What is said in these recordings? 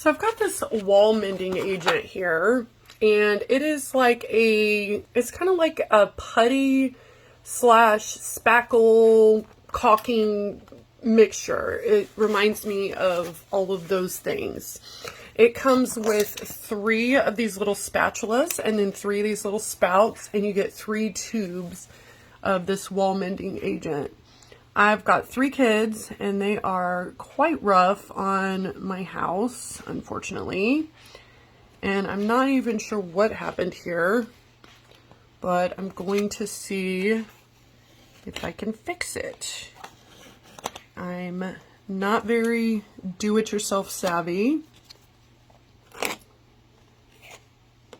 So I've got this wall mending agent here, and it is like it's kind of like a putty slash spackle caulking mixture. It reminds me of all of those things. It comes with 3 of these little spatulas and then 3 of these little spouts, and you get 3 tubes of this wall mending agent. I've got 3 kids, and they are quite rough on my house, unfortunately. And I'm not even sure what happened here, but I'm going to see if I can fix it. I'm not very do-it-yourself savvy,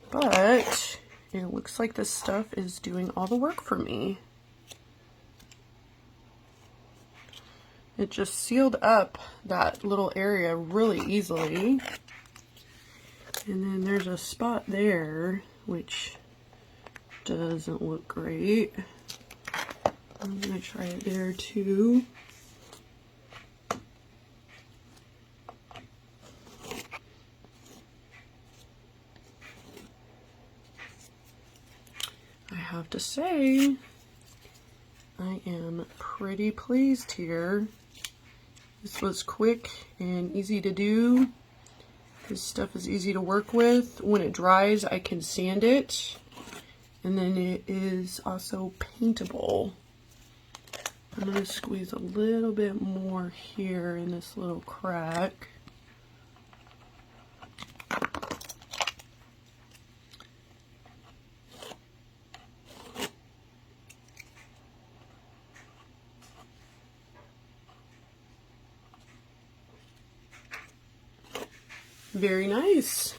but it looks like this stuff is doing all the work for me. It just sealed up that little area really easily. And then there's a spot there, which doesn't look great. I'm going to try it there too. I have to say, I am pretty pleased here. This was quick and easy to do. This stuff is easy to work with. When it dries, I can sand it. And then it is also paintable. I'm going to squeeze a little bit more here in this little crack. Very nice.